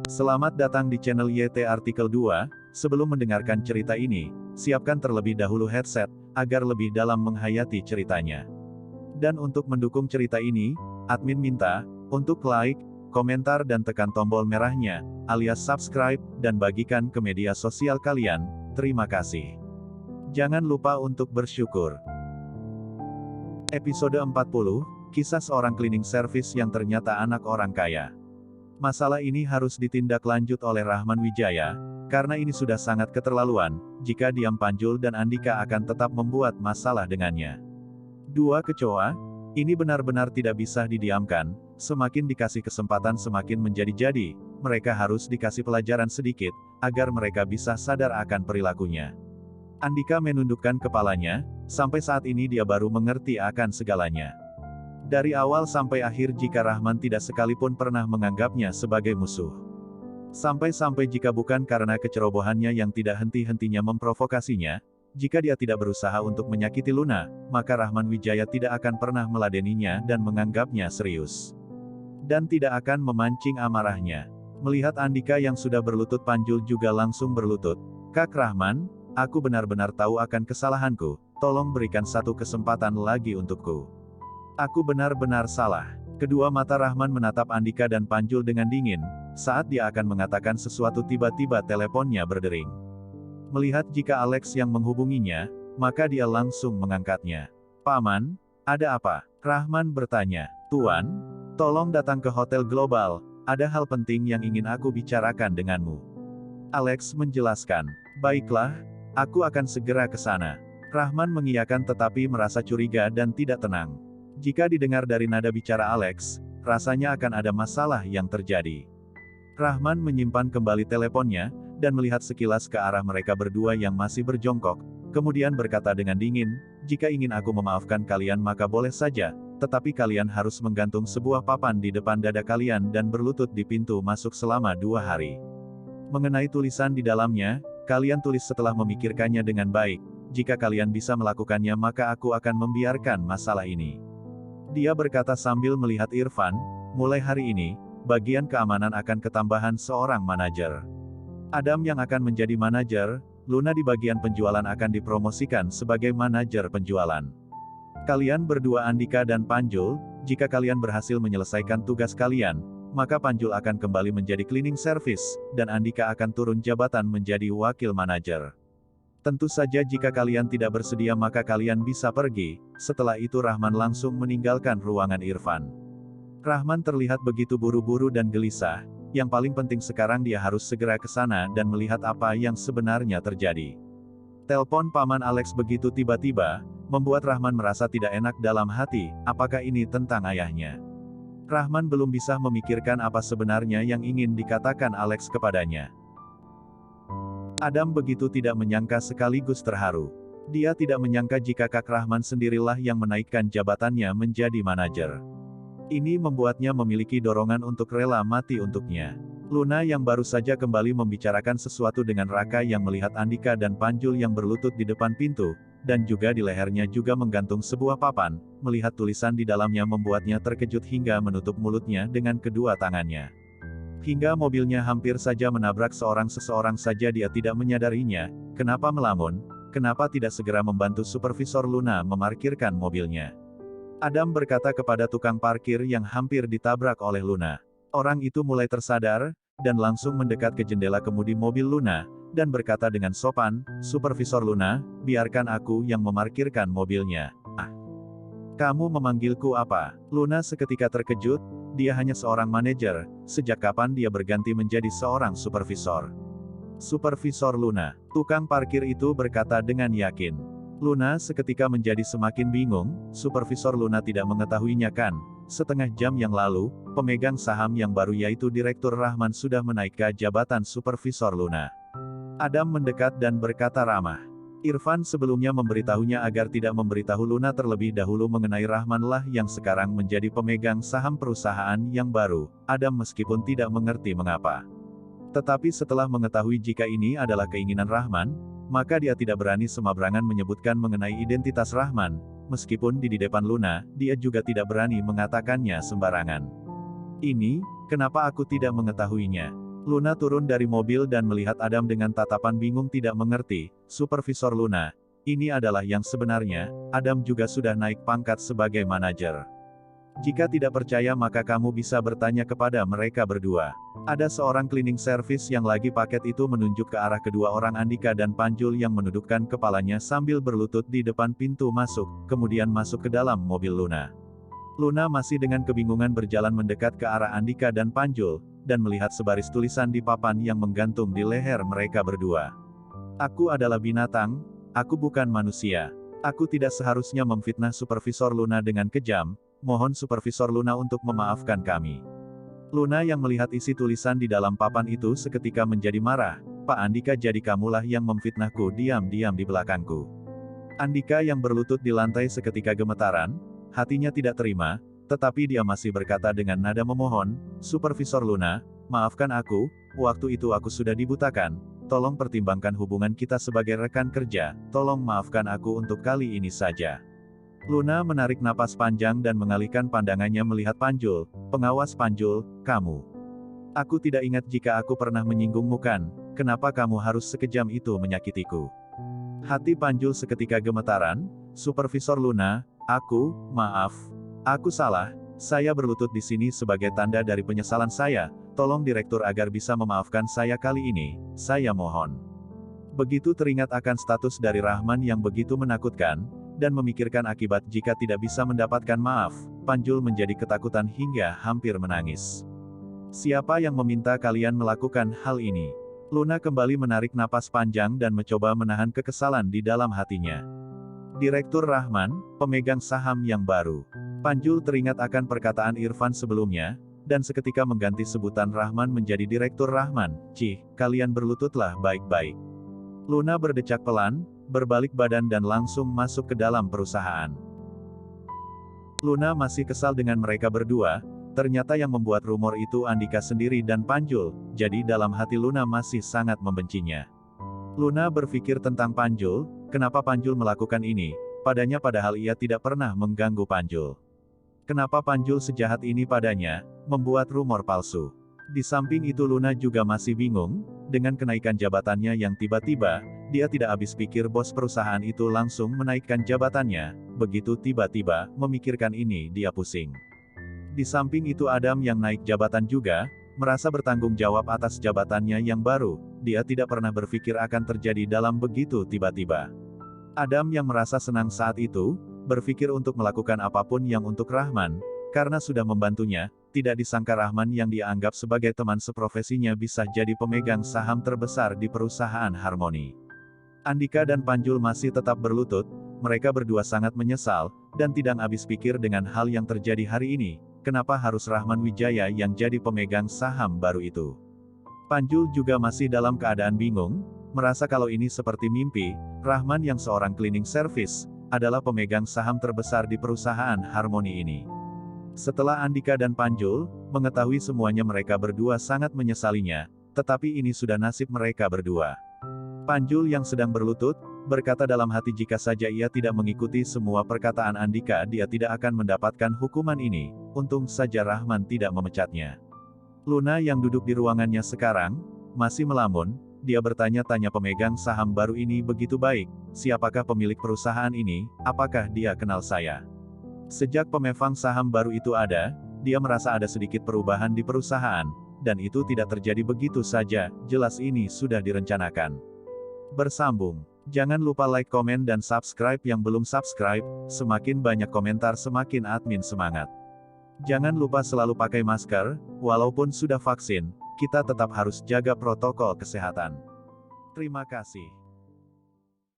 Selamat datang di channel YT Artikel 2. Sebelum mendengarkan cerita ini, siapkan terlebih dahulu headset, agar lebih dalam menghayati ceritanya. Dan untuk mendukung cerita ini, admin minta, untuk like, komentar dan tekan tombol merahnya, alias subscribe, dan bagikan ke media sosial kalian. Terima kasih. Jangan lupa untuk bersyukur. Episode 40, Kisah seorang cleaning service yang ternyata anak orang kaya. Masalah ini harus ditindaklanjut oleh Rahman Wijaya, karena ini sudah sangat keterlaluan. Jika diam Panjul dan Andika akan tetap membuat masalah dengannya. Dua kecoa, ini benar-benar tidak bisa didiamkan. Semakin dikasih kesempatan semakin menjadi-jadi. Mereka harus dikasih pelajaran sedikit, agar mereka bisa sadar akan perilakunya. Andika menundukkan kepalanya, sampai saat ini dia baru mengerti akan segalanya. Dari awal sampai akhir jika Rahman tidak sekalipun pernah menganggapnya sebagai musuh. Sampai-sampai jika bukan karena kecerobohannya yang tidak henti-hentinya memprovokasinya, jika dia tidak berusaha untuk menyakiti Luna, maka Rahman Wijaya tidak akan pernah meladeninya dan menganggapnya serius. Dan tidak akan memancing amarahnya. Melihat Andika yang sudah berlutut, Panjul juga langsung berlutut. "Kak Rahman, aku benar-benar tahu akan kesalahanku, tolong berikan satu kesempatan lagi untukku. Aku benar-benar salah." Kedua mata Rahman menatap Andika dan Panjul dengan dingin. Saat dia akan mengatakan sesuatu tiba-tiba teleponnya berdering. Melihat jika Alex yang menghubunginya, maka dia langsung mengangkatnya. "Paman, ada apa?" Rahman bertanya. "Tuan, tolong datang ke Hotel Global, ada hal penting yang ingin aku bicarakan denganmu." Alex menjelaskan. "Baiklah, aku akan segera ke sana." Rahman mengiyakan tetapi merasa curiga dan tidak tenang. Jika didengar dari nada bicara Alex, rasanya akan ada masalah yang terjadi. Rahman menyimpan kembali teleponnya, dan melihat sekilas ke arah mereka berdua yang masih berjongkok, kemudian berkata dengan dingin, "Jika ingin aku memaafkan kalian maka boleh saja, tetapi kalian harus menggantung sebuah papan di depan dada kalian dan berlutut di pintu masuk selama 2 hari. Mengenai tulisan di dalamnya, kalian tulis setelah memikirkannya dengan baik. Jika kalian bisa melakukannya maka aku akan membiarkan masalah ini." Dia berkata sambil melihat Irfan, "Mulai hari ini, bagian keamanan akan ketambahan seorang manajer. Adam yang akan menjadi manajer, Luna di bagian penjualan akan dipromosikan sebagai manajer penjualan. Kalian berdua Andika dan Panjul, jika kalian berhasil menyelesaikan tugas kalian, maka Panjul akan kembali menjadi cleaning service, dan Andika akan turun jabatan menjadi wakil manajer. Tentu saja jika kalian tidak bersedia maka kalian bisa pergi." Setelah itu Rahman langsung meninggalkan ruangan Irfan. Rahman terlihat begitu buru-buru dan gelisah. Yang paling penting sekarang dia harus segera ke sana dan melihat apa yang sebenarnya terjadi. Telepon Paman Alex begitu tiba-tiba, membuat Rahman merasa tidak enak dalam hati. Apakah ini tentang ayahnya? Rahman belum bisa memikirkan apa sebenarnya yang ingin dikatakan Alex kepadanya. Adam begitu tidak menyangka sekaligus terharu. Dia tidak menyangka jika Kak Rahman sendirilah yang menaikkan jabatannya menjadi manajer. Ini membuatnya memiliki dorongan untuk rela mati untuknya. Luna yang baru saja kembali membicarakan sesuatu dengan Raka yang melihat Andika dan Panjul yang berlutut di depan pintu, dan juga di lehernya juga menggantung sebuah papan, melihat tulisan di dalamnya membuatnya terkejut hingga menutup mulutnya dengan kedua tangannya. Hingga mobilnya hampir saja menabrak seseorang saja dia tidak menyadarinya. Kenapa melamun? Kenapa tidak segera membantu supervisor Luna memarkirkan mobilnya? Adam berkata kepada tukang parkir yang hampir ditabrak oleh Luna. Orang itu mulai tersadar, dan langsung mendekat ke jendela kemudi mobil Luna, dan berkata dengan sopan, "Supervisor Luna, biarkan aku yang memarkirkan mobilnya." "Ah, kamu memanggilku apa?" Luna seketika terkejut. Dia hanya seorang manajer, sejak kapan dia berganti menjadi seorang supervisor? "Supervisor Luna." Tukang parkir itu berkata dengan yakin. Luna seketika menjadi semakin bingung. Supervisor Luna tidak mengetahuinya kan? Setengah jam yang lalu, pemegang saham yang baru yaitu Direktur Rahman sudah menaikkan jabatan supervisor Luna. Adam mendekat dan berkata ramah. Irfan sebelumnya memberitahunya agar tidak memberitahu Luna terlebih dahulu mengenai Rahmanlah yang sekarang menjadi pemegang saham perusahaan yang baru. Adam meskipun tidak mengerti mengapa. Tetapi setelah mengetahui jika ini adalah keinginan Rahman, maka dia tidak berani sembarangan menyebutkan mengenai identitas Rahman. Meskipun di depan Luna, dia juga tidak berani mengatakannya sembarangan. "Ini, kenapa aku tidak mengetahuinya?" Luna turun dari mobil dan melihat Adam dengan tatapan bingung tidak mengerti. Supervisor Luna, ini adalah yang sebenarnya. Adam juga sudah naik pangkat sebagai manajer. Jika tidak percaya maka kamu bisa bertanya kepada mereka berdua. Ada seorang cleaning service yang lagi paket itu menunjuk ke arah kedua orang Andika dan Panjul yang menundukkan kepalanya sambil berlutut di depan pintu masuk, kemudian masuk ke dalam mobil Luna. Luna masih dengan kebingungan berjalan mendekat ke arah Andika dan Panjul, dan melihat sebaris tulisan di papan yang menggantung di leher mereka berdua. Aku adalah binatang, aku bukan manusia. Aku tidak seharusnya memfitnah Supervisor Luna dengan kejam. Mohon Supervisor Luna untuk memaafkan kami. Luna yang melihat isi tulisan di dalam papan itu seketika menjadi marah. Pak Andika, jadi kamulah yang memfitnahku diam-diam di belakangku. Andika yang berlutut di lantai seketika gemetaran, hatinya tidak terima, tetapi dia masih berkata dengan nada memohon, Supervisor Luna, maafkan aku, waktu itu aku sudah dibutakan, tolong pertimbangkan hubungan kita sebagai rekan kerja, tolong maafkan aku untuk kali ini saja. Luna menarik napas panjang dan mengalihkan pandangannya melihat Panjul. Pengawas Panjul, kamu. Aku tidak ingat jika aku pernah menyinggungmu kan, kenapa kamu harus sekejam itu menyakitiku? Hati Panjul seketika gemetaran. Supervisor Luna, maaf. Aku salah, saya berlutut di sini sebagai tanda dari penyesalan saya, tolong direktur agar bisa memaafkan saya kali ini, saya mohon. Begitu teringat akan status dari Rahman yang begitu menakutkan, dan memikirkan akibat jika tidak bisa mendapatkan maaf, Panjul menjadi ketakutan hingga hampir menangis. Siapa yang meminta kalian melakukan hal ini? Luna kembali menarik napas panjang dan mencoba menahan kekesalan di dalam hatinya. Direktur Rahman, pemegang saham yang baru. Panjul teringat akan perkataan Irfan sebelumnya, dan seketika mengganti sebutan Rahman menjadi Direktur Rahman. Cih, kalian berlututlah baik-baik. Luna berdecak pelan, berbalik badan dan langsung masuk ke dalam perusahaan. Luna masih kesal dengan mereka berdua, ternyata yang membuat rumor itu Andika sendiri dan Panjul, jadi dalam hati Luna masih sangat membencinya. Luna berpikir tentang Panjul, kenapa Panjul melakukan ini, padanya padahal ia tidak pernah mengganggu Panjul. Kenapa Panjul sejahat ini padanya, membuat rumor palsu. Di samping itu Luna juga masih bingung, dengan kenaikan jabatannya yang tiba-tiba, dia tidak habis pikir bos perusahaan itu langsung menaikkan jabatannya, begitu tiba-tiba, memikirkan ini dia pusing. Di samping itu Adam yang naik jabatan juga, merasa bertanggung jawab atas jabatannya yang baru, dia tidak pernah berpikir akan terjadi dalam begitu tiba-tiba. Adam yang merasa senang saat itu, berpikir untuk melakukan apapun yang untuk Rahman, karena sudah membantunya, tidak disangka Rahman yang dia anggap sebagai teman seprofesinya bisa jadi pemegang saham terbesar di perusahaan Harmoni. Andika dan Panjul masih tetap berlutut, mereka berdua sangat menyesal, dan tidak habis pikir dengan hal yang terjadi hari ini, kenapa harus Rahman Wijaya yang jadi pemegang saham baru itu. Panjul juga masih dalam keadaan bingung, merasa kalau ini seperti mimpi, Rahman yang seorang cleaning service, adalah pemegang saham terbesar di perusahaan Harmoni ini. Setelah Andika dan Panjul mengetahui semuanya mereka berdua sangat menyesalinya, tetapi ini sudah nasib mereka berdua. Panjul yang sedang berlutut, berkata dalam hati jika saja ia tidak mengikuti semua perkataan Andika dia tidak akan mendapatkan hukuman ini, untung saja Rahman tidak memecatnya. Luna yang duduk di ruangannya sekarang, masih melamun, dia bertanya-tanya pemegang saham baru ini begitu baik, siapakah pemilik perusahaan ini, apakah dia kenal saya? Sejak pemegang saham baru itu ada, dia merasa ada sedikit perubahan di perusahaan, dan itu tidak terjadi begitu saja, jelas ini sudah direncanakan. Bersambung. Jangan lupa like, komen dan subscribe yang belum subscribe, semakin banyak komentar semakin admin semangat. Jangan lupa selalu pakai masker, walaupun sudah vaksin, kita tetap harus jaga protokol kesehatan. Terima kasih.